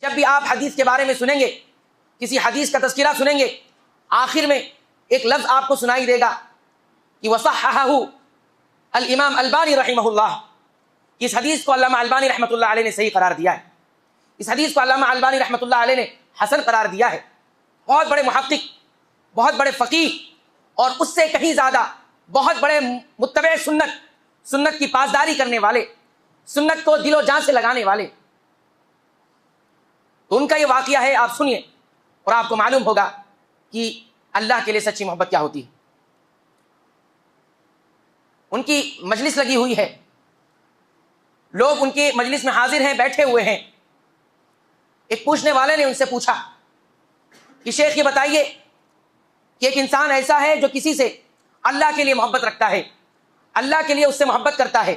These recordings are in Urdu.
جب بھی آپ حدیث کے بارے میں سنیں گے، کسی حدیث کا تذکرہ سنیں گے، آخر میں ایک لفظ آپ کو سنائی دے گا کہ وصححہ الامام البانی رحمہ اللہ. اس حدیث کو علامہ البانی رحمۃ اللہ علیہ نے صحیح قرار دیا ہے. اس حدیث کو علامہ البانی رحمۃ اللہ علیہ نے حسن قرار دیا ہے. بہت بڑے محقق، بہت بڑے فقیہ، اور اس سے کہیں زیادہ بہت بڑے متبع سنت کی پاسداری کرنے والے، سنت کو دل و جان سے لگانے والے. تو ان کا یہ واقعہ ہے، آپ سنیے اور آپ کو معلوم ہوگا کہ اللہ کے لیے سچی محبت کیا ہوتی ہے. ان کی مجلس لگی ہوئی ہے، لوگ ان کی مجلس میں حاضر ہیں، بیٹھے ہوئے ہیں. ایک پوچھنے والے نے ان سے پوچھا کہ شیخ یہ بتائیے کہ ایک انسان ایسا ہے جو کسی سے اللہ کے لیے محبت رکھتا ہے، اللہ کے لیے اس سے محبت کرتا ہے،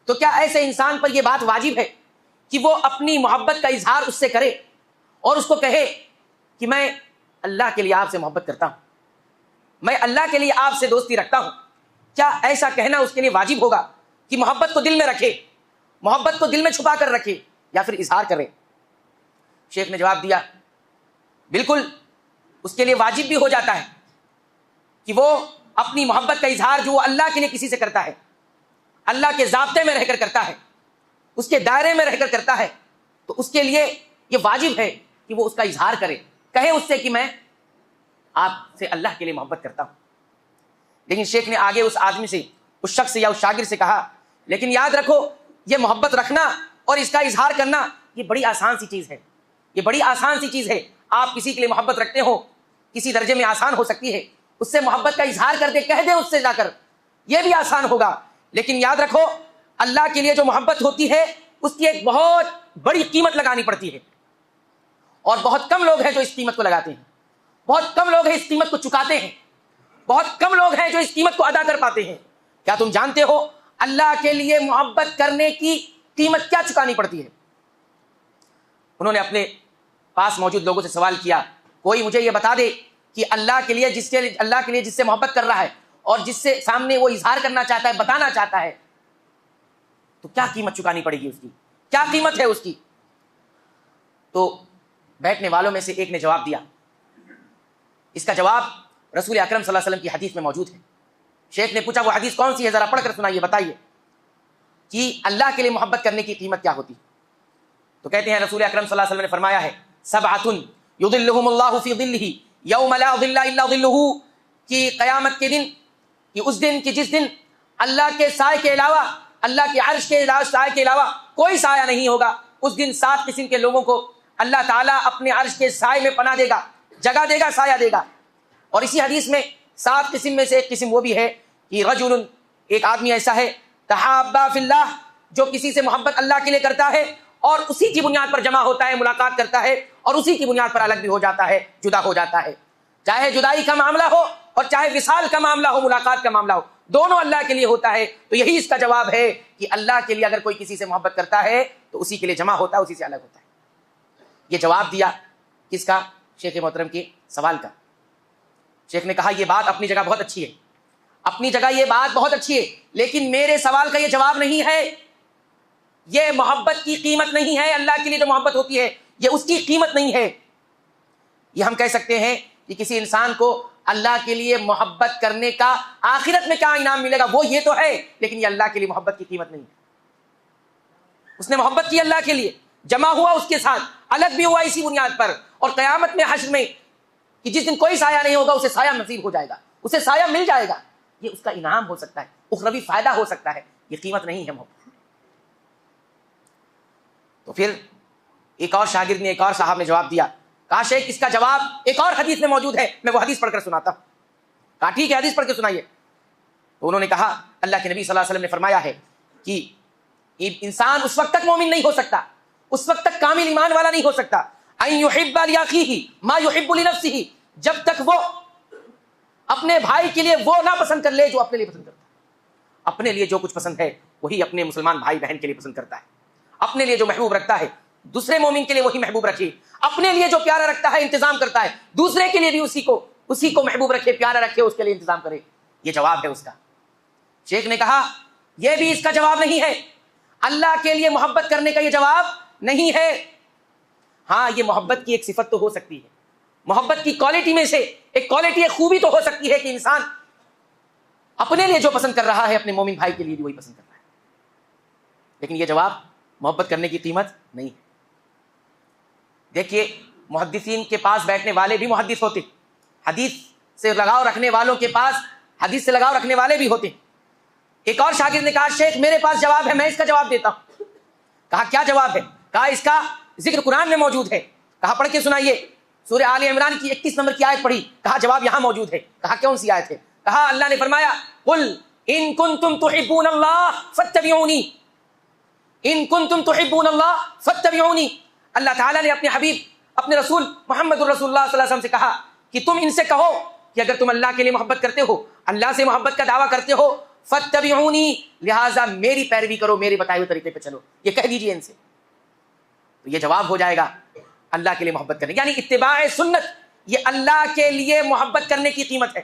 تو کیا ایسے انسان پر یہ بات واجب ہے کہ وہ اپنی محبت کا اظہار اس سے کرے اور اس کو کہے کہ میں اللہ کے لیے آپ سے محبت کرتا ہوں، میں اللہ کے لیے آپ سے دوستی رکھتا ہوں؟ کیا ایسا کہنا اس کے لیے واجب ہوگا کہ محبت کو دل میں رکھے، محبت کو دل میں چھپا کر رکھے، یا پھر اظہار کرے؟ شیخ نے جواب دیا بالکل اس کے لیے واجب بھی ہو جاتا ہے کہ وہ اپنی محبت کا اظہار جو وہ اللہ کے لیے کسی سے کرتا ہے، اللہ کے ضابطے میں رہ کر کرتا ہے، اس کے دائرے میں رہ کر کرتا ہے، تو اس کے لیے یہ واجب ہے کہ وہ اس کا اظہار کرے، کہے اس سے کہ میں آپ سے اللہ کے لیے محبت کرتا ہوں. لیکن شیخ نے آگے اس آدمی سے، اس شخص سے یا اس شاگرد سے کہا لیکن یاد رکھو یہ محبت رکھنا اور اس کا اظہار کرنا یہ بڑی آسان سی چیز ہے، یہ بڑی آسان سی چیز ہے. آپ کسی کے لیے محبت رکھتے ہو، کسی درجے میں آسان ہو سکتی ہے، اس سے محبت کا اظہار کر دے، کہہ دے اس سے جا کر، یہ بھی آسان ہوگا. لیکن یاد رکھو اللہ کے لیے جو محبت ہوتی ہے اس کی ایک بہت بڑی قیمت لگانی پڑتی ہے، اور بہت کم لوگ ہیں جو اس قیمت کو لگاتے ہیں، بہت کم لوگ ہیں اس قیمت کو چکاتے ہیں، بہت کم لوگ ہیں جو اس قیمت کو ادا کر پاتے ہیں. کیا تم جانتے ہو اللہ کے لیے محبت کرنے کی قیمت کیا چکانی پڑتی ہے؟ انہوں نے اپنے پاس موجود لوگوں سے سوال کیا کوئی مجھے یہ بتا دے کہ اللہ کے لیے جس سے محبت کر رہا ہے اور جس سے سامنے وہ اظہار کرنا چاہتا ہے، بتانا چاہتا ہے، تو کیا قیمت چکانی پڑے گی، اس کی کیا قیمت ہے اس کی؟ تو بیٹھنے والوں میں سے ایک نے جواب دیا. اس کا جواب رسول اکرم صلی اللہ علیہ وسلم کی حدیث میں موجود ہے. شیخ نے پوچھا وہ حدیث کون سی ہے، ذرا پڑھ کر سنائیے، بتائیے کہ اللہ کے لیے محبت کرنے کی قیمت کیا ہوتی. تو کہتے ہیں رسول اکرم صلی اللہ علیہ وسلم نے فرمایا ہے سبعۃ یظلھم اللہ فی ظلہ یوم لا ظل الا ظلہ، کہ قیامت کے دن، کہ اس دن کہ جس دن اللہ کے سائے کے علاوہ، اللہ کے عرش کے سائے کے علاوہ کوئی سایہ نہیں ہوگا. اس دن 7 قسم کے لوگوں کو اللہ تعالیٰ اپنے عرش کے سائے میں پناہ دے گا، جگہ دے گا، سایہ دے گا. اور اسی حدیث میں 7 قسم میں سے ایک قسم وہ بھی ہے کہ رجل، ایک آدمی ایسا ہے، تحابا فی اللہ، جو کسی سے محبت اللہ کے لیے کرتا ہے اور اسی کی بنیاد پر جمع ہوتا ہے، ملاقات کرتا ہے، اور اسی کی بنیاد پر الگ بھی ہو جاتا ہے، جدا ہو جاتا ہے. چاہے جدائی کا معاملہ ہو اور چاہے وصال کا معاملہ ہو، ملاقات کا معاملہ ہو، دونوں اللہ کے لیے ہوتا ہے. تو یہی اس کا جواب ہے کہ اللہ کے لیے اگر کوئی کسی سے محبت کرتا ہے تو اسی کے لیے جمع ہوتا ہے، اسی سے الگ ہوتا ہے. یہ جواب دیا کس کا؟ شیخ محترم کے سوال کا. شیخ نے کہا یہ بات اپنی جگہ بہت اچھی ہے، اپنی جگہ یہ بات بہت اچھی ہے، لیکن میرے سوال کا یہ جواب نہیں ہے. یہ محبت کی قیمت نہیں ہے، اللہ کے لیے جو محبت ہوتی ہے یہ اس کی قیمت نہیں ہے. یہ ہم کہہ سکتے ہیں کہ کسی انسان کو اللہ کے لیے محبت کرنے کا آخرت میں کیا انعام ملے گا وہ یہ تو ہے، لیکن یہ اللہ کے لیے محبت کی قیمت نہیں ہے. اس نے محبت کی اللہ کے لیے، جمع ہوا اس کے ساتھ، الگ بھی ہوا اسی بنیاد پر، اور قیامت میں حشر میں کہ جس دن کوئی سایہ نہیں ہوگا اسے سایہ نصیب ہو جائے گا، اسے سایہ مل جائے گا. یہ اس کا انعام ہو سکتا ہے، اخروی فائدہ ہو سکتا ہے، یہ قیمت نہیں ہے محبت. تو پھر ایک اور شاگرد نے، ایک اور صاحب نے جواب دیا، کہا شیخ اس کا جواب ایک اور حدیث میں موجود ہے، میں وہ حدیث پڑھ کر سناتا ہوں. کہا ٹھیک ہے حدیث پڑھ کے سنائیے. تو انہوں نے کہا اللہ کے نبی صلی اللہ علیہ وسلم نے فرمایا ہے کہ انسان اس وقت تک مومن نہیں ہو سکتا، اس وقت تک کامل ایمان والا نہیں ہو سکتا، ان یحب لاخیہ ما یحب لنفسہ، جب تک وہ اپنے بھائی کے لیے وہ نہ پسند کر لے جو اپنے لیے پسند کرتا ہے. اپنے لیے جو کچھ پسند ہے وہی اپنے مسلمان بھائی بہن کے لیے پسند کرتا ہے. اپنے لیے جو محبوب رکھتا ہے دوسرے مومن کے لیے وہی محبوب رکھے. اپنے لیے جو پیارا رکھتا ہے انتظام کرتا ہے، دوسرے کے لیے بھی اسی کو محبوب رکھے، پیارا رکھے، اس کے لیے انتظام کرے. یہ جواب ہے اس کا. شیخ نے کہا یہ بھی اس کا جواب نہیں ہے، اللہ کے لیے محبت کرنے کا یہ جواب نہیں ہے. ہاں یہ محبت کی ایک صفت تو ہو سکتی ہے، محبت کی کوالٹی میں سے ایک کوالٹی، ایک خوبی تو ہو سکتی ہے کہ انسان اپنے لیے جو پسند کر رہا ہے اپنے مومن بھائی کے لیے بھی وہی پسند کر رہا ہے، لیکن یہ جواب محبت کرنے کی قیمت نہیں ہے۔ دیکھیے محدثین کے پاس بیٹھنے والے بھی محدث ہوتے، حدیث سے لگاؤ رکھنے والوں کے پاس حدیث سے لگاؤ رکھنے والے بھی ہوتے۔ ایک اور شاگرد نے کہا شیخ میرے پاس جواب ہے، میں اس کا جواب دیتا ہوں۔ کہا کیا جواب ہے؟ کہا اس کا ذکر قرآن میں موجود ہے۔ کہا پڑھ کے سنائیے۔ سورہ آل عمران کی 31 نمبر کی آیت پڑھی۔ کہا جواب یہاں موجود ہے۔ کہا کون سی آیت ہے؟ کہا اللہ نے فرمایا قل ان کنتم تحبون اللہ فاتبعونی، ان کنتم تحبون اللہ فاتبعونی۔ اللہ تعالیٰ نے اپنے حبیب اپنے رسول محمد الرسول اللہ صلی اللہ علیہ وسلم سے کہا کہ تم ان سے کہو کہ اگر تم اللہ کے لیے محبت کرتے ہو، اللہ سے محبت کا دعویٰ کرتے ہو، فاتبعونی، لہٰذا میری پیروی کرو، میرے بتائے ہوئے طریقے پہ چلو، یہ کہہ دیجیے ان سے، تو یہ جواب ہو جائے گا اللہ کے لیے محبت کرنے، یعنی اتباع سنت یہ اللہ کے لیے محبت کرنے کی قیمت ہے۔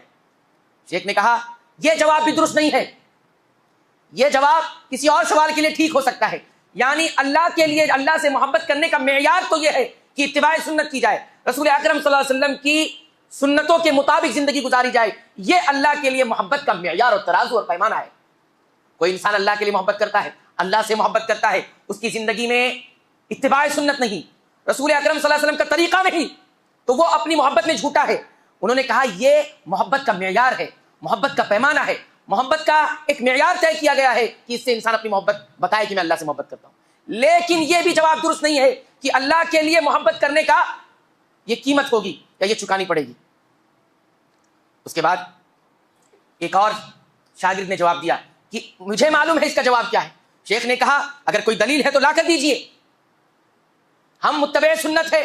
شیخ نے کہا یہ جواب بھی درست نہیں ہے، یہ جواب کسی اور سوال کے لیے ٹھیک ہو سکتا ہے، یعنی اللہ کے لیے اللہ سے محبت کرنے کا معیار تو یہ ہے کہ اتباع سنت کی جائے، رسول اکرم صلی اللہ علیہ وسلم کی سنتوں کے مطابق زندگی گزاری جائے، یہ اللہ کے لیے محبت کا معیار اور ترازو اور پیمانہ ہے۔ کوئی انسان اللہ کے لیے محبت کرتا ہے، اللہ سے محبت کرتا ہے، اس کی زندگی میں اتباع سنت نہیں، رسول اکرم صلی اللہ علیہ وسلم کا طریقہ نہیں، تو وہ اپنی محبت میں جھوٹا ہے۔ انہوں نے کہا یہ محبت کا معیار ہے، محبت کا پیمانہ ہے، محبت کا ایک معیار طے کیا گیا ہے کہ اس سے انسان اپنی محبت بتائے کہ میں اللہ سے محبت کرتا ہوں، لیکن یہ بھی جواب درست نہیں ہے کہ اللہ کے لیے محبت کرنے کا یہ قیمت ہوگی یا یہ چکانی پڑے گی۔ اس کے بعد ایک اور شاگرد نے جواب دیا کہ مجھے معلوم ہے اس کا جواب کیا ہے۔ شیخ نے کہا اگر کوئی دلیل ہے تو لا کر دیجئے، ہم متبع سنت ہے،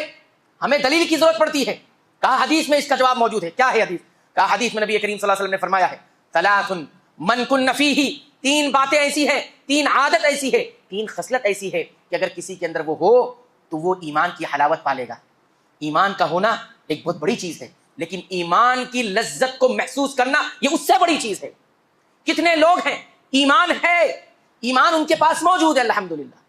ہمیں دلیل کی ضرورت پڑتی ہے۔ کہا حدیث میں اس کا جواب موجود ہے۔ کیا ہے حدیث؟ کہا حدیث میں نبی کریم صلی اللہ علیہ وسلم نے فرمایا ہے ثلاث من کن فیہ، تین باتیں ایسی ہیں، تین عادت ایسی ہے، تین خصلت ایسی ہے کہ اگر کسی کے اندر وہ ہو تو وہ ایمان کی حلاوت پالے گا۔ ایمان کا ہونا ایک بہت بڑی چیز ہے، لیکن ایمان کی لذت کو محسوس کرنا یہ اس سے بڑی چیز ہے۔ کتنے لوگ ہیں ایمان ہے، ایمان ان کے پاس موجود ہے الحمدللہ،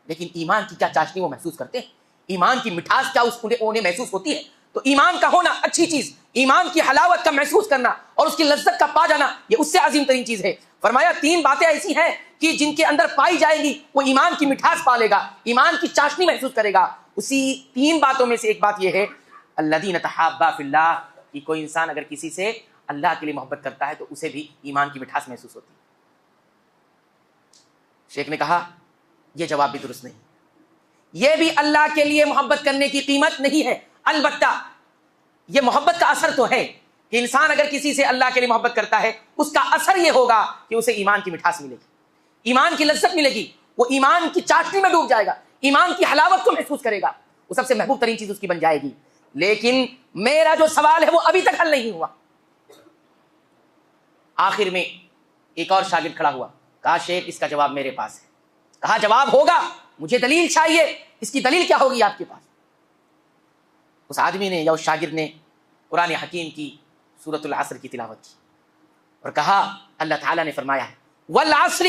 لیکن ایمان کی کیا چاشنی وہ محسوس کرتے ہیں، ایمان کی مٹھاس کیا انہیں محسوس ہوتی ہے؟ تو ایمان کا ہونا اچھی چیز، ایمان کی حلاوت کا محسوس کرنا اور اس کی لذت کا پا جانا یہ اس سے عظیم ترین چیز ہے۔ فرمایا تین باتیں ایسی ہیں کہ جن کے اندر پائی جائیں گی وہ ایمان کی مٹھاس پالے گا، ایمان کی چاشنی محسوس کرے گا۔ اسی تین باتوں میں سے ایک بات یہ ہے الذین تحابا فی اللہ، کہ کوئی انسان اگر کسی سے اللہ کے لیے محبت کرتا ہے تو اسے بھی ایمان کی مٹھاس محسوس ہوتی ہے۔ شیخ نے کہا یہ جواب بھی درست نہیں، یہ بھی اللہ کے لیے محبت کرنے کی قیمت نہیں ہے۔ البتہ یہ محبت کا اثر تو ہے کہ انسان اگر کسی سے اللہ کے لیے محبت کرتا ہے اس کا اثر یہ ہوگا کہ اسے ایمان کی مٹھاس ملے گی، ایمان کی لذت ملے گی، وہ ایمان کی چاشنی میں ڈوب جائے گا، ایمان کی حلاوت کو محسوس کرے گا، وہ سب سے محبوب ترین چیز اس کی بن جائے گی۔ لیکن میرا جو سوال ہے وہ ابھی تک حل نہیں ہوا۔ آخر میں ایک اور شاگرد کھڑا ہوا، کہا شیخ اس کا جواب میرے پاس ہے۔ کہا جواب ہوگا، مجھے دلیل چاہیے، اس کی دلیل کیا ہوگی آپ کے پاس؟ اس آدمی نے یا اس شاگرد نے قرآن حکیم کی سورۃ العصر کی تلاوت کی اور کہا اللہ تعالیٰ نے فرمایا ہے والعصر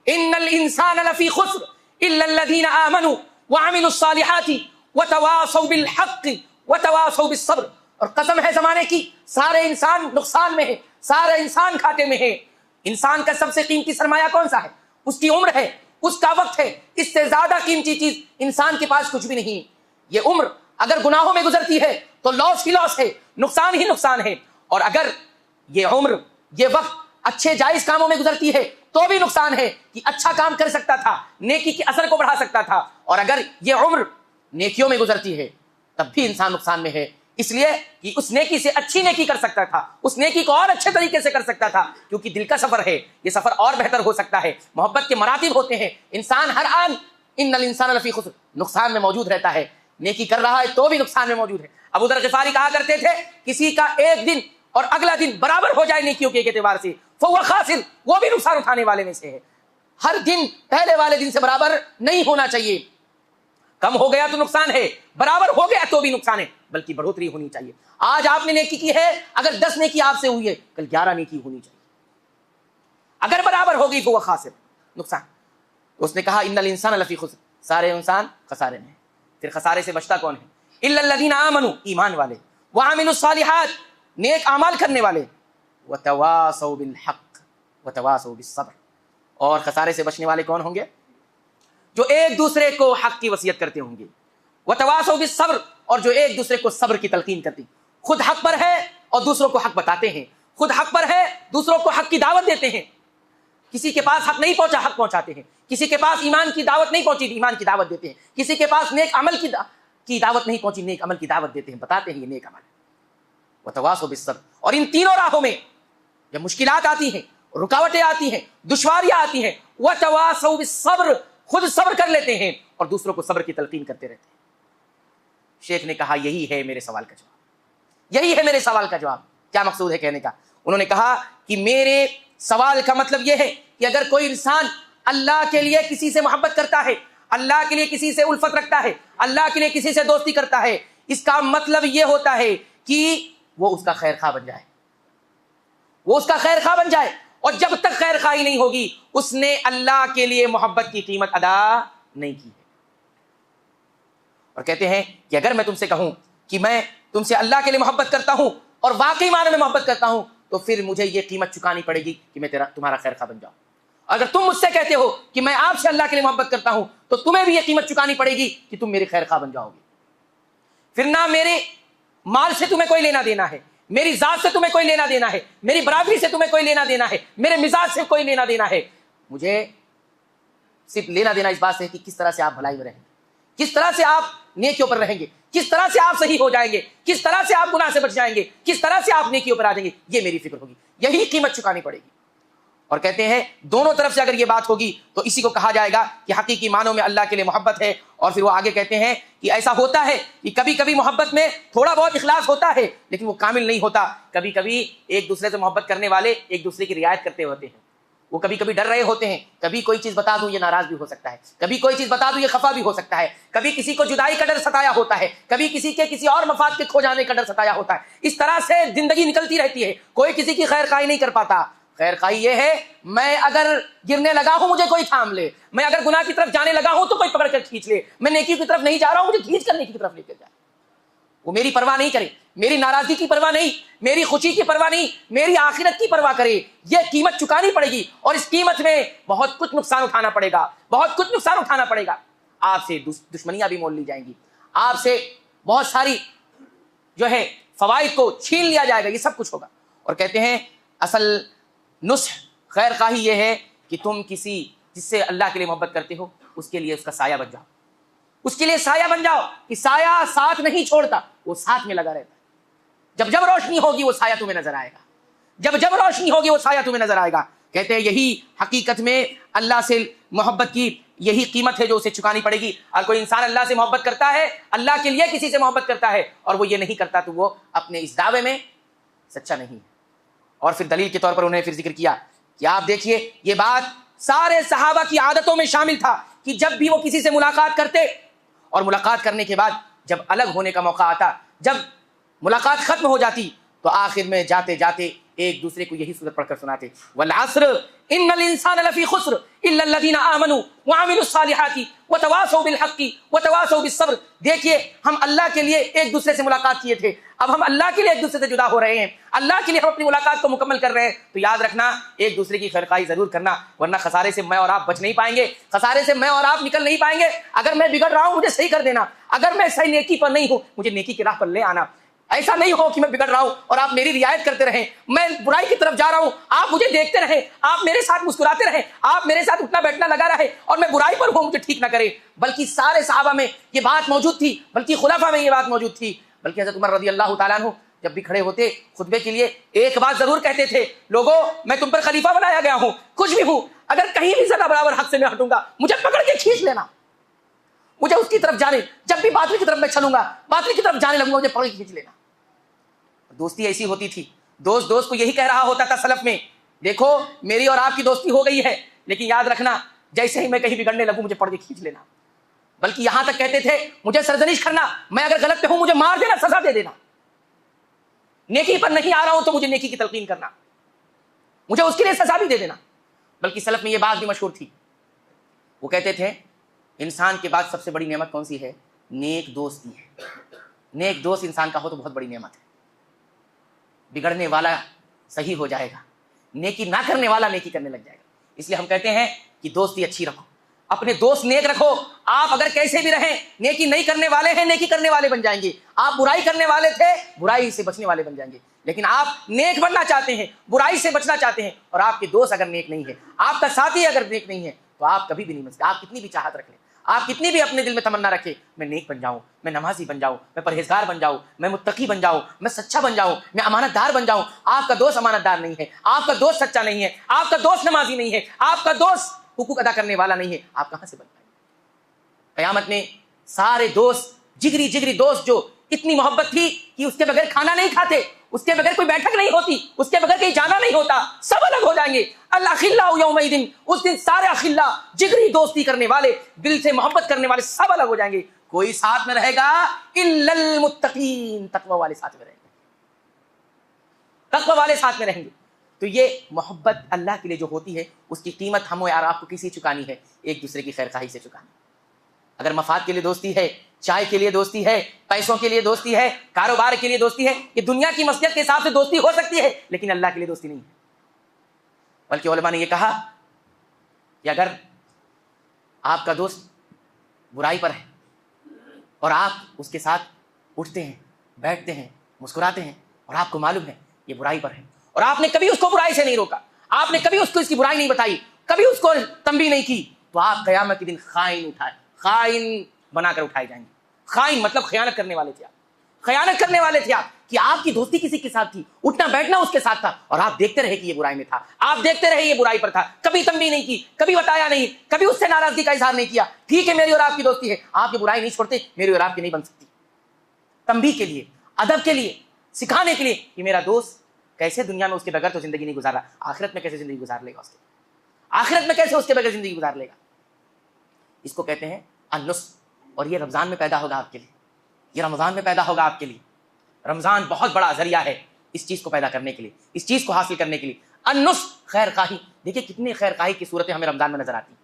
ان الانسان لفی خسر الا الذین آمنوا وعملوا الصالحات وتواصوا بالحق وتواصوا بالصبر، اور قسم ہے زمانے کی سارے انسان نقصان میں ہے، سارے انسان گھاٹے میں ہے۔ انسان کا سب سے قیمتی سرمایہ کون سا ہے؟ اس کی عمر ہے، اس کا وقت ہے، اس سے زیادہ قیمتی چیز انسان کے پاس کچھ بھی نہیں۔ یہ عمر اگر گناہوں میں گزرتی ہے تو لاس ہی لاس ہے، نقصان ہی نقصان ہے، اور اگر یہ عمر یہ وقت اچھے جائز کاموں میں گزرتی ہے تو بھی نقصان ہے کہ اچھا کام کر سکتا تھا، نیکی کے اثر کو بڑھا سکتا تھا، اور اگر یہ عمر نیکیوں میں گزرتی ہے تب بھی انسان نقصان میں ہے، اس لیے کہ اس نیکی سے اچھی نیکی کر سکتا تھا، اس نیکی کو اور اچھے طریقے سے کر سکتا تھا، کیونکہ دل کا سفر ہے، یہ سفر اور بہتر ہو سکتا ہے۔ محبت کے مراتب ہوتے ہیں، انسان ہر آن ان الانسان لفی خسر نقصان میں موجود رہتا ہے، نیکی کر رہا ہے تو بھی نقصان میں موجود ہے۔ ابو ذر غفاری کہا کرتے تھے کسی کا ایک دن اور اگلا دن برابر ہو جائے نیکیوں کے ایک اعتبار سے فهو خاسر، وہ بھی نقصان اٹھانے والے میں سے ہے۔ ہر دن پہلے والے دن سے برابر نہیں ہونا چاہیے، کم ہو گیا تو نقصان ہے، برابر ہو گیا تو بھی نقصان ہے، بلکہ بڑھوتری ہونی چاہیے۔ آج آپ نے نیکی کی ہے، اگر 10 نیکی آپ سے ہوئی ہے کل 11 نیکی ہونی چاہیے، اگر برابر ہوگی تو وہ خاسر نقصان۔ اس نے کہا ان الانسان لفی خسر، سارے انسان خسارے میں ہیں۔ پھر خسارے سے بچتا کون ہے؟ الا الذین آمنوا ایمان والے، وعملوا الصالحات نیک اعمال کرنے والے، وتواصوا بالحق وتواصوا بالصبر، اور خسارے سے بچنے والے کون ہوں گے؟ جو ایک دوسرے کو حق کی وصیت کرتے ہوں گے، وتواصوا بالصبر، اور جو ایک دوسرے کو صبر کی تلقین کرتی، خود حق پر ہے اور دوسروں کو حق بتاتے ہیں، خود حق پر ہے دوسروں کو حق کی دعوت دیتے ہیں، کسی کے پاس حق نہیں پہنچا حق پہنچاتے ہیں، کسی کے پاس ایمان کی دعوت نہیں پہنچی ایمان کی دعوت دیتے ہیں، کسی کے پاس نیک عمل کی دعوت نہیں پہنچی نیک عمل کی دعوت دیتے ہیں، بتاتے ہیں یہ نیک عمل ہے۔ وتواصوا بالصبر، اور ان تینوں راہوں میں جب مشکلات آتی ہیں، رکاوٹیں آتی ہیں، دشواریاں آتی ہیں، وتواصوا بالصبر، خود صبر کر لیتے ہیں اور دوسروں کو صبر کی تلقین کرتے رہتے ہیں۔ شیخ نے کہا یہی ہے میرے سوال کا جواب، یہی ہے میرے سوال کا جواب۔ کیا مقصود ہے کہنے کا؟ انہوں نے کہا کہ میرے سوال کا مطلب یہ ہے کہ اگر کوئی انسان اللہ کے لیے کسی سے محبت کرتا ہے، اللہ کے لیے کسی سے الفت رکھتا ہے، اللہ کے لیے کسی سے دوستی کرتا ہے، اس کا مطلب یہ ہوتا ہے کہ وہ اس کا خیر خواہ بن جائے، وہ اس کا خیر خواہ بن جائے، اور جب تک خیر خواہی نہیں ہوگی اس نے اللہ کے لیے محبت کی قیمت ادا نہیں کی ہے۔ اور کہتے ہیں کہ اگر میں تم سے کہوں کہ میں تم سے اللہ کے لیے محبت کرتا ہوں اور واقعی معنی میں محبت کرتا ہوں، تو پھر مجھے یہ قیمت چکانی پڑے گی کہ میں تمہارا خیر خواہ بن جاؤں۔ اگر تم مجھ سے کہتے ہو کہ میں آپ سے اللہ کے لیے محبت کرتا ہوں، تو تمہیں بھی یہ قیمت چکانی پڑے گی کہ تم میرے خیر خواہ بن جاؤ گے۔ پھر نہ میرے مال سے تمہیں کوئی لینا دینا ہے، میری ذات سے تمہیں کوئی لینا دینا ہے، میری برادری سے تمہیں کوئی لینا دینا ہے، میرے مزاج سے کوئی لینا دینا ہے، مجھے صرف لینا دینا اس بات سے ہے کہ کس طرح سے آپ بھلائی میں رہیں گے، کس طرح سے آپ نیکیوں پر رہیں گے، کس طرح سے آپ صحیح ہو جائیں گے، کس طرح سے آپ گناہ سے بچ جائیں گے، کس طرح سے آپ نیکیوں پر آ جائیں گے، یہ میری فکر ہوگی، یہی قیمت چکانی پڑے گی۔ اور کہتے ہیں دونوں طرف سے اگر یہ بات ہوگی تو اسی کو کہا جائے گا کہ حقیقی معنوں میں اللہ کے لیے محبت ہے۔ اور پھر وہ آگے کہتے ہیں کہ ایسا ہوتا ہے کہ کبھی کبھی محبت میں تھوڑا بہت اخلاص ہوتا ہے لیکن وہ کامل نہیں ہوتا، کبھی کبھی ایک دوسرے سے محبت کرنے والے ایک دوسرے کی رعایت کرتے ہوتے ہیں، وہ کبھی کبھی ڈر رہے ہوتے ہیں، کبھی کوئی چیز بتا دوں یہ ناراض بھی ہو سکتا ہے، کبھی کوئی چیز بتا دوں یہ خفا بھی ہو سکتا ہے، کبھی کسی کو جدائی کا ڈر ستایا ہوتا ہے، کبھی کسی کے کسی اور مفاد کے کھو جانے کا ڈر ستایا ہوتا ہے، اس طرح سے زندگی نکلتی رہتی ہے، کوئی کسی کی خیر خواہی نہیں کر پاتا۔ خیر خواہی یہ ہے میں اگر گرنے لگا ہوں مجھے کوئی تھام لے، میں اگر گناہ کی طرف جانے لگا ہوں تو کوئی پکڑ کر کھینچ لے، میں نیکی کی طرف نہیں جا رہا ہوں مجھے کھینچ کر نیکی کی طرف لے کر جائے، وہ میری پرواہ نہیں کرے، میری ناراضگی کی پرواہ نہیں، میری خوشی کی پرواہ نہیں، میری آخرت کی پرواہ کرے، یہ قیمت چکانی پڑے گی، اور اس قیمت میں بہت کچھ نقصان اٹھانا پڑے گا، بہت کچھ نقصان اٹھانا پڑے گا، آپ سے دشمنیاں بھی مول لی جائیں گی، آپ سے بہت ساری جو ہے فوائد کو چھین لیا جائے گا، یہ سب کچھ ہوگا۔ اور کہتے ہیں اصل نصح خیر خواہی یہ ہے کہ تم کسی جس سے اللہ کے لیے محبت کرتے ہو اس کے لیے اس کا سایہ بن جاؤ، اس کے لیے سایہ بن جاؤ، کہ سایہ ساتھ نہیں چھوڑتا، وہ ساتھ میں لگا رہتا ہے، جب جب روشنی ہوگی وہ سایہ تمہیں نظر آئے گا، جب جب روشنی ہوگی وہ سایہ تمہیں نظر آئے گا۔ کہتے ہیں یہی حقیقت میں اللہ سے محبت کی یہی قیمت ہے جو اسے چکانی پڑے گی۔ اور کوئی انسان اللہ سے محبت کرتا ہے، اللہ کے لیے کسی سے محبت کرتا ہے اور وہ یہ نہیں کرتا تو وہ اپنے اس دعوے میں سچا نہیں ہے۔ اور پھر دلیل کے طور پر انہیں پھر ذکر کیا کہ آپ دیکھیے یہ بات سارے صحابہ کی عادتوں میں شامل تھا کہ جب بھی وہ کسی سے ملاقات کرتے اور ملاقات کرنے کے بعد جب الگ ہونے کا موقع آتا، جب ملاقات ختم ہو جاتی تو آخر میں جاتے جاتے ایک دوسرے کو یہی سورت پڑھ کر سناتے، والعصر ان الانسان لفی خسر الا الذین آمنوا وعملوا الصالحات وتواصوا بالحق وتواصوا بالصبر۔ دیکھیے ہم اللہ کے لیے ایک دوسرے سے ملاقات کیے تھے، اب ہم اللہ کے لیے ایک دوسرے سے جدا ہو رہے ہیں، اللہ کے لیے ہم اپنی ملاقات کو مکمل کر رہے ہیں، تو یاد رکھنا ایک دوسرے کی خیرخواہی ضرور کرنا، ورنہ خسارے سے میں اور آپ بچ نہیں پائیں گے، خسارے سے میں اور آپ نکل نہیں پائیں گے۔ اگر میں بگڑ رہا ہوں مجھے صحیح کر دینا، اگر میں صحیح نیکی پر نہیں ہوں مجھے نیکی کی راہ پر لے آنا، ایسا نہیں ہو کہ میں بگڑ رہا ہوں اور آپ میری رعایت کرتے رہیں، میں برائی کی طرف جا رہا ہوں آپ مجھے دیکھتے رہیں، آپ میرے ساتھ مسکراتے رہیں، آپ میرے ساتھ اٹھنا بیٹھنا لگا رہے اور میں برائی پر ہوں مجھے ٹھیک نہ کرے۔ بلکہ سارے صحابہ میں یہ بات موجود تھی، بلکہ خلفاء میں یہ بات موجود تھی، بلکہ حضرت عمر رضی اللہ تعالیٰ عنہ جب بھی کھڑے ہوتے خطبے کے لیے ایک بات ضرور کہتے تھے، لوگوں میں تم پر خلیفہ بنایا گیا ہوں، کچھ بھی ہوں، اگر کہیں بھی ذرا برابر حق سے میں ہٹوں گا مجھے پکڑ کے کھینچ لینا، مجھے اس کی طرف جانے، جب بھی باطل کی طرف میں چلوں گا باطل کی طرف جانے لگوں گا مجھے پکڑ کے کھینچ لینا۔ دوستی ایسی ہوتی تھی، دوست کو یہی کہہ رہا ہوتا تھا سلف میں، دیکھو میری اور آپ کی دوستی ہو گئی ہے لیکن یاد رکھنا جیسے ہی میں کہیں بگڑنے لگوں مجھے پکڑ کے کھینچ لینا۔ بلکہ یہاں تک کہتے تھے مجھے سرزنش کرنا، میں اگر غلط پہ ہوں مجھے مار دینا، سزا دے دینا، نیکی پر نہیں آ رہا ہوں تو مجھے نیکی کی تلقین کرنا، مجھے اس کے لیے سزا بھی دے دینا۔ بلکہ سلف میں یہ بات بھی مشہور تھی، وہ کہتے تھے انسان کے بعد سب سے بڑی نعمت کون سی ہے؟ نیک دوست کی ہے۔ نیک دوست انسان کا ہو تو بہت بڑی نعمت ہے. بگڑنے والا صحیح ہو جائے گا, نیکی نہ کرنے والا نیکی کرنے لگ جائے گا. اس لیے ہم کہتے ہیں کہ دوستی اچھی رکھو, اپنے دوست نیک رکھو. آپ اگر کیسے بھی رہیں, نیکی نہیں کرنے والے ہیں نیکی کرنے والے بن جائیں گے. آپ برائی کرنے والے تھے, برائی سے بچنے والے بن جائیں گے. لیکن آپ نیک بننا چاہتے ہیں, برائی سے بچنا چاہتے ہیں, اور آپ کے دوست اگر نیک نہیں ہے, آپ کا ساتھی اگر نیک نہیں ہے, تو آپ کبھی بھی نہیں بن سکتے. آپ کتنی بھی چاہت رکھ لیں, آپ کتنی بھی اپنے دل میں تمنا رکھے, میں نیک بن جاؤں, میں نمازی بن جاؤں, میں پرہیزگار بن جاؤں, میں متقی بن جاؤں, میں سچا بن جاؤں, میں امانت دار بن جاؤں, آپ کا دوست امانت دار نہیں ہے, آپ کا دوست سچا نہیں ہے, آپ کا دوست نمازی نہیں ہے, آپ کا دوست حقوق ادا کرنے والا نہیں ہے, آپ کہاں سے بن پائیں گے؟ قیامت میں سارے دوست, جگری جگری دوست جو اتنی محبت تھی کہ اس کے بغیر کھانا نہیں کھاتے, اس کے بغیر کوئی بیٹھک نہیں ہوتی, اس کے بغیر کہیں جانا نہیں ہوتا, سب الگ ہو جائیں گے. الاخلاء یومئذ, اس دن سارے اخلاء, جگری دوستی کرنے والے, دل سے محبت کرنے والے سب الگ ہو جائیں گے. کوئی ساتھ میں رہے گا الا المتقین, تقوی والے ساتھ میں رہیں گے, تقوی والے ساتھ میں رہیں گے. تو یہ محبت اللہ کے لیے جو ہوتی ہے, اس کی قیمت ہم اور آپ کو کسی چکانی ہے؟ ایک دوسرے کی خیرخواہی سے چکانی. اگر مفاد کے لیے دوستی ہے, چائے کے لیے دوستی ہے, پیسوں کے لیے دوستی ہے, کاروبار کے لیے دوستی ہے, یہ دنیا کی مصلحت کے حساب سے دوستی ہو سکتی ہے, لیکن اللہ کے لیے دوستی نہیں ہے. بلکہ علماء نے یہ کہا کہ اگر آپ کا دوست برائی پر ہے اور آپ اس کے ساتھ اٹھتے ہیں, بیٹھتے ہیں, مسکراتے ہیں, اور آپ کو معلوم ہے یہ برائی پر ہے, اور آپ نے کبھی اس کو برائی سے نہیں روکا, آپ نے کبھی اس کو اس کی برائی نہیں بتائی, کبھی اس کو تنبیہ نہیں کی, تو آپ قیامت کے دن خائن بنا کر اٹھائے جائیں گے. خائن مطلب خیانت کرنے والے تھے آپ, خیانت کرنے والے تھے آپ, کہ آپ کی دوستی کسی کے ساتھ تھی, اٹھنا بیٹھنا اس کے ساتھ تھا, اور آپ دیکھتے رہے کہ یہ برائی میں تھا, آپ دیکھتے رہے یہ برائی پر تھا, کبھی تنبیہ نہیں کی, کبھی بتایا نہیں, کبھی اس سے ناراضگی کا اظہار نہیں کیا. ٹھیک ہے میری اور آپ کی دوستی ہے, آپ یہ برائی نہیں چھوڑتے, میری اور آپ کی نہیں بن سکتی. تنبیہ کے لیے, ادب کے لیے, سکھانے کے لیے کہ میرا دوست کیسے دنیا میں اس کے بغیر تو زندگی نہیں گزارا, آخرت میں کیسے زندگی گزار لے گا, اس کے آخرت میں کیسے اس کے بغیر زندگی گزار لے گا. اس کو کہتے ہیں النصح. اور یہ رمضان میں پیدا ہوگا آپ کے لیے, یہ رمضان میں پیدا ہوگا آپ کے لیے. رمضان بہت بڑا ذریعہ ہے اس چیز کو پیدا کرنے کے لیے, اس چیز کو حاصل کرنے کے لیے. النصح, خیر خواہی. دیکھیں کتنی خیر خواہی کی صورتیں ہمیں رمضان میں نظر آتی,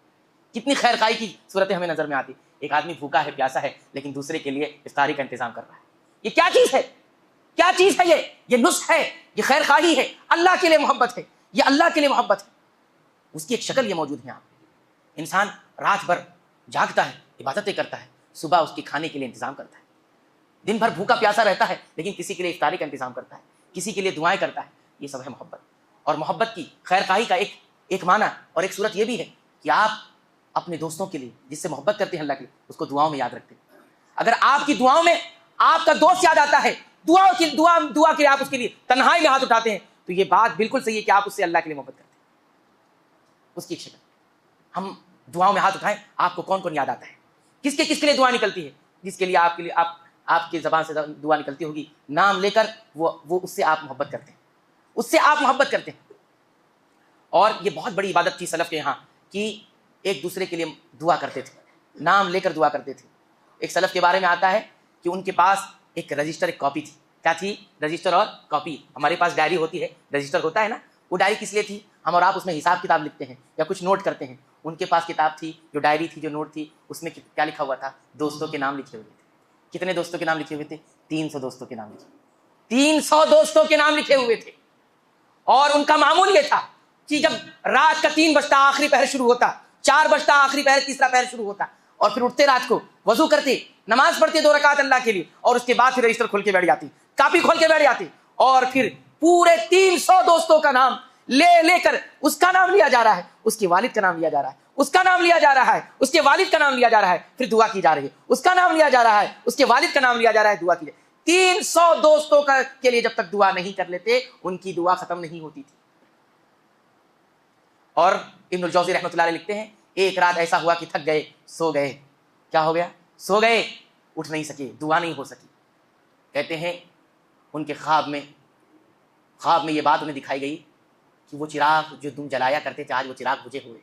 کتنی خیر خواہی کی صورتیں ہمیں نظر میں آتی. ایک آدمی بھوکا ہے, پیاسا ہے, لیکن دوسرے کے لیے افطاری کا انتظام کر رہا ہے. یہ کیا چیز ہے, کیا چیز ہے یہ نصح ہے, یہ خیر خواہی ہے, اللہ کے لیے محبت ہے, یہ اللہ کے لیے محبت ہے. اس کی ایک شکل یہ موجود ہے. انسان رات بھر جاگتا ہے, عبادتیں کرتا ہے, صبح اس کے کھانے کے لیے انتظام کرتا ہے, دن بھر بھوکا پیاسا رہتا ہے, لیکن کسی کے لیے افطاری کا انتظام کرتا ہے, کسی کے لیے دعائیں کرتا ہے. یہ سب ہے محبت. اور محبت کی, خیر خواہی کا ایک معنی اور ایک صورت یہ بھی ہے کہ آپ اپنے دوستوں کے لیے, جس سے محبت کرتے ہیں اللہ کے لیے, اس کو دعاؤں میں یاد رکھتے ہیں. اگر آپ کی دعاؤں میں آپ کا دوست یاد آتا ہے, دعا کے لیے آپ اس کے لیے تنہائی میں ہاتھ اٹھاتے ہیں, تو یہ بات بالکل صحیح ہے کہ آپ اس سے اللہ کے لیے محبت کرتے ہیں. اس کی ایک شکل. ہم دعاؤں میں ہاتھ اٹھائیں, آپ کو کون کون یاد آتا ہے, کس کے لیے دعا نکلتی ہے, جس کے لیے آپ کی زبان سے دعا نکلتی ہوگی, نام لے کر وہ اس سے آپ محبت کرتے ہیں, اس سے آپ محبت کرتے ہیں. اور یہ بہت بڑی عبادت تھی سلف کے یہاں کہ ایک دوسرے کے لیے دعا کرتے تھے, نام لے کر دعا کرتے تھے. ایک سلف کے بارے میں آتا ہے کہ ان کے پاس ایک رجسٹر, ایک کاپی تھی. کیا تھی؟ رجسٹر اور کاپی. ہمارے پاس ڈائری ہوتی ہے, رجسٹر ہوتا ہے نا, وہ ڈائری کس لیے تھی؟ ہم اور آپ اس میں حساب کتاب لکھتے ہیں یا کچھ نوٹ کرتے ہیں. ان کے پاس کتاب تھی, جو ڈائری تھی, جو نوٹ تھی, اس میں کیا لکھا ہوا تھا؟ دوستوں کے نام لکھے ہوئے تھے. کتنے دوستوں کے نام لکھے ہوئے تھے؟ 300 دوستوں کے نام لکھے, 300 دوستوں کے نام لکھے ہوئے تھے. اور ان کا معمول یہ تھا کہ جب رات کا 3 بجتا آخری پہر شروع ہوتا, 4 بجتا آخری پہر, تیسرا پہر شروع ہوتا, اور پھر اٹھتے رات کو, وضو کرتے, نماز پڑھتے 2 رکعت اللہ کے لیے, اور اس کے بعد پھر رجسٹر کھول کے بیٹھ جاتی, کاپی کھول کے بیٹھ جاتی, اور پھر پورے 300 دوستوں کا نام لے کر, اس کا نام لیا جا رہا ہے, اس کے والد کا نام لیا جا رہا ہے, اس کا نام لیا جا رہا ہے, اس کے والد کا نام لیا جا رہا ہے, پھر دعا کی جا رہی ہے, اس کا نام لیا جا رہا ہے, اس کے والد کا نام لیا جا رہا ہے, دعا کی جائے. 300 دوستوں کے لیے جب تک دعا نہیں کر لیتے, ان کی دعا ختم نہیں ہوتی تھی. اور ابن الجوزی رحمۃ اللہ علیہ لکھتے ہیں, ایک رات ایسا ہوا کہ تھک گئے, سو گئے. کیا ہو گیا؟ سو گئے, اٹھ نہیں سکے, دعا نہیں ہو سکی. کہتے ہیں ان کے خواب میں یہ بات انہیں دکھائی گئی کہ وہ چراغ جو تم جلایا کرتے تھے, آج وہ چراغ بجھے ہوئے.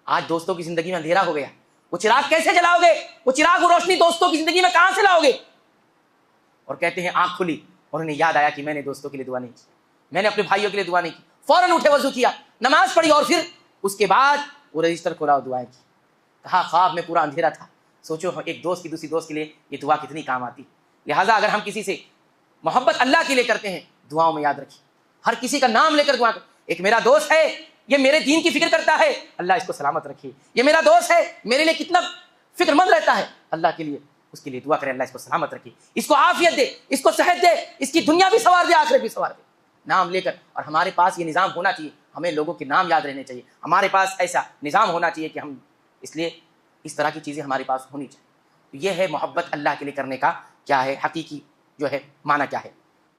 آج دوستوں کی زندگی میں اندھیرا ہو گیا, وہ چراغ کیسے جلاؤ گے؟ وہ چراغ, وہ روشنی دوستوں کی زندگی میں کہاں سے لاؤ گے؟ اور کہتے ہیں آنکھ کھلی اور انہیں یاد آیا کہ میں نے دوستوں کے لیے دعا نہیں کی, میں نے اپنے بھائیوں کے لیے دعا نہیں کی. فوراً اٹھے, وضو کیا, نماز پڑھی, اور پھر اس کے بعد وہ رجسٹر کھولا اور دعائیں کی. کہا خواب میں پورا اندھیرا تھا, سوچو ایک دوست کی دوسری دوست کے لیے یہ دعا کتنی کام آتی, لہٰذا اگر ہم کسی سے محبت اللہ کے لیے کرتے ہیں دعاؤں میں یاد رکھیے، ہر کسی کا نام لے کر دعا کریں. ایک میرا دوست ہے یہ میرے دین کی فکر کرتا ہے، اللہ اس کو سلامت رکھے. یہ میرا دوست ہے میرے لیے کتنا فکر مند رہتا ہے، اللہ کے لیے اس کے لیے دعا کریں اللہ اس کو سلامت رکھے، اس کو عافیت دے، اس کو صحت دے، اس کی دنیا بھی سنوار دے آخرت بھی سنوار دے. نام لے کر. اور ہمارے پاس یہ نظام ہونا چاہیے، ہمیں لوگوں کے نام یاد رہنے چاہیے، ہمارے پاس ایسا نظام ہونا چاہیے کہ ہم اس لیے اس طرح کی چیزیں ہمارے پاس ہونی چاہیے. یہ ہے محبت اللہ کے لیے کرنے کا کیا ہے حقیقی جو ہے معنی کیا ہے.